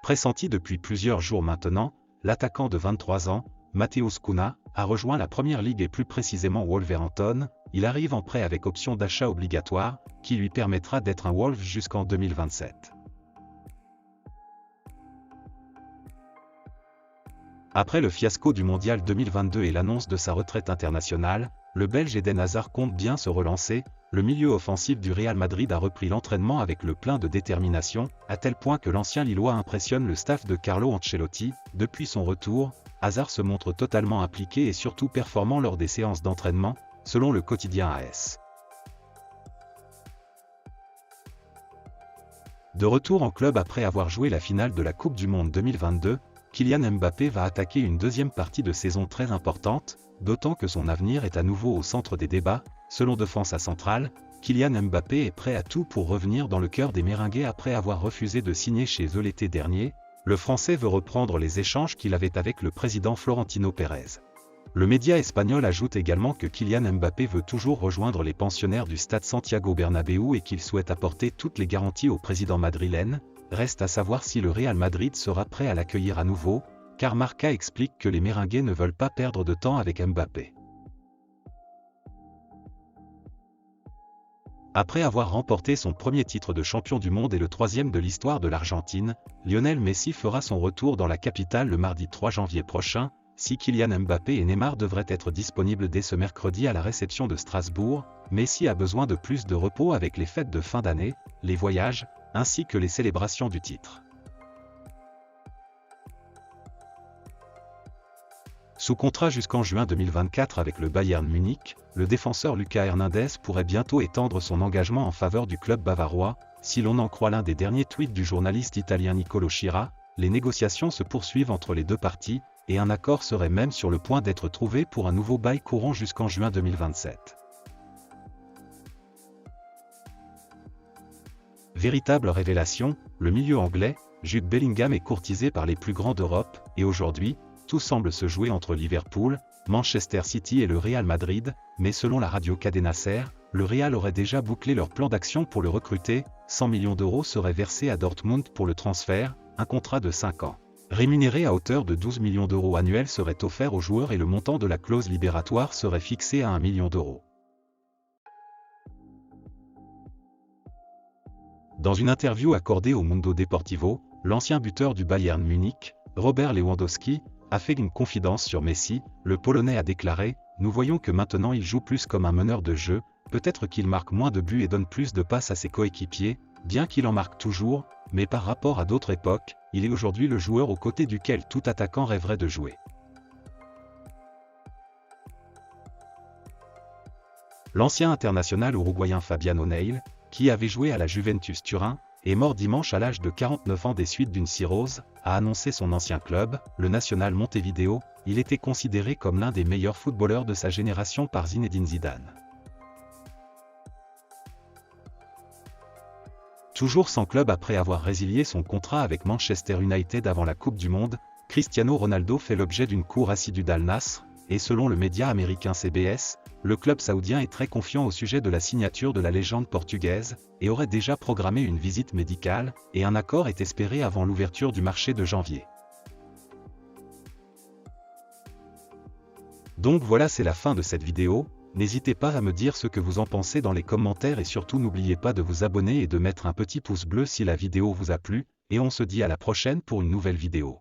Pressenti depuis plusieurs jours maintenant, l'attaquant de 23 ans, Matheus Cunha, a rejoint la Première Ligue et plus précisément Wolverhampton. Il arrive en prêt avec option d'achat obligatoire, qui lui permettra d'être un Wolves jusqu'en 2027. Après le fiasco du Mondial 2022 et l'annonce de sa retraite internationale, le Belge Eden Hazard compte bien se relancer. Le milieu offensif du Real Madrid a repris l'entraînement avec le plein de détermination, à tel point que l'ancien Lillois impressionne le staff de Carlo Ancelotti. Depuis son retour, Hazard se montre totalement impliqué et surtout performant lors des séances d'entraînement, selon le quotidien AS. De retour en club après avoir joué la finale de la Coupe du Monde 2022, Kylian Mbappé va attaquer une deuxième partie de saison très importante, d'autant que son avenir est à nouveau au centre des débats. Selon Defensa Central, Kylian Mbappé est prêt à tout pour revenir dans le cœur des Merengues après avoir refusé de signer chez eux l'été dernier. Le Français veut reprendre les échanges qu'il avait avec le président Florentino Pérez. Le média espagnol ajoute également que Kylian Mbappé veut toujours rejoindre les pensionnaires du stade Santiago Bernabéu et qu'il souhaite apporter toutes les garanties au président madrilène. Reste à savoir si le Real Madrid sera prêt à l'accueillir à nouveau, car Marca explique que les Merengues ne veulent pas perdre de temps avec Mbappé. Après avoir remporté son premier titre de champion du monde et le troisième de l'histoire de l'Argentine, Lionel Messi fera son retour dans la capitale le mardi 3 janvier prochain. Si Kylian Mbappé et Neymar devraient être disponibles dès ce mercredi à la réception de Strasbourg, Messi a besoin de plus de repos avec les fêtes de fin d'année, les voyages, ainsi que les célébrations du titre. Sous contrat jusqu'en juin 2024 avec le Bayern Munich, le défenseur Lucas Hernandez pourrait bientôt étendre son engagement en faveur du club bavarois. Si l'on en croit l'un des derniers tweets du journaliste italien Nicolo Schira, les négociations se poursuivent entre les deux parties, et un accord serait même sur le point d'être trouvé pour un nouveau bail courant jusqu'en juin 2027. Véritable révélation, le milieu anglais, Jude Bellingham est courtisé par les plus grands d'Europe, et aujourd'hui, tout semble se jouer entre Liverpool, Manchester City et le Real Madrid, mais selon la radio Cadena Ser, le Real aurait déjà bouclé leur plan d'action pour le recruter. 100 millions d'euros seraient versés à Dortmund pour le transfert, un contrat de 5 ans. Rémunéré à hauteur de 12 millions d'euros annuels serait offert aux joueurs et le montant de la clause libératoire serait fixé à 1 million d'euros. Dans une interview accordée au Mundo Deportivo, l'ancien buteur du Bayern Munich, Robert Lewandowski, a fait une confidence sur Messi. Le Polonais a déclaré « Nous voyons que maintenant il joue plus comme un meneur de jeu, peut-être qu'il marque moins de buts et donne plus de passes à ses coéquipiers, bien qu'il en marque toujours, mais par rapport à d'autres époques, il est aujourd'hui le joueur aux côtés duquel tout attaquant rêverait de jouer. » L'ancien international uruguayen Fabián O'Neil, qui avait joué à la Juventus Turin, est mort dimanche à l'âge de 49 ans des suites d'une cirrhose, a annoncé son ancien club, le Nacional Montevideo. Il était considéré comme l'un des meilleurs footballeurs de sa génération par Zinedine Zidane. Toujours sans club après avoir résilié son contrat avec Manchester United avant la Coupe du Monde, Cristiano Ronaldo fait l'objet d'une cour assidue d'Al Nassr, et selon le média américain CBS, le club saoudien est très confiant au sujet de la signature de la légende portugaise, et aurait déjà programmé une visite médicale, et un accord est espéré avant l'ouverture du marché de janvier. Donc voilà, c'est la fin de cette vidéo. N'hésitez pas à me dire ce que vous en pensez dans les commentaires et surtout n'oubliez pas de vous abonner et de mettre un petit pouce bleu si la vidéo vous a plu, et on se dit à la prochaine pour une nouvelle vidéo.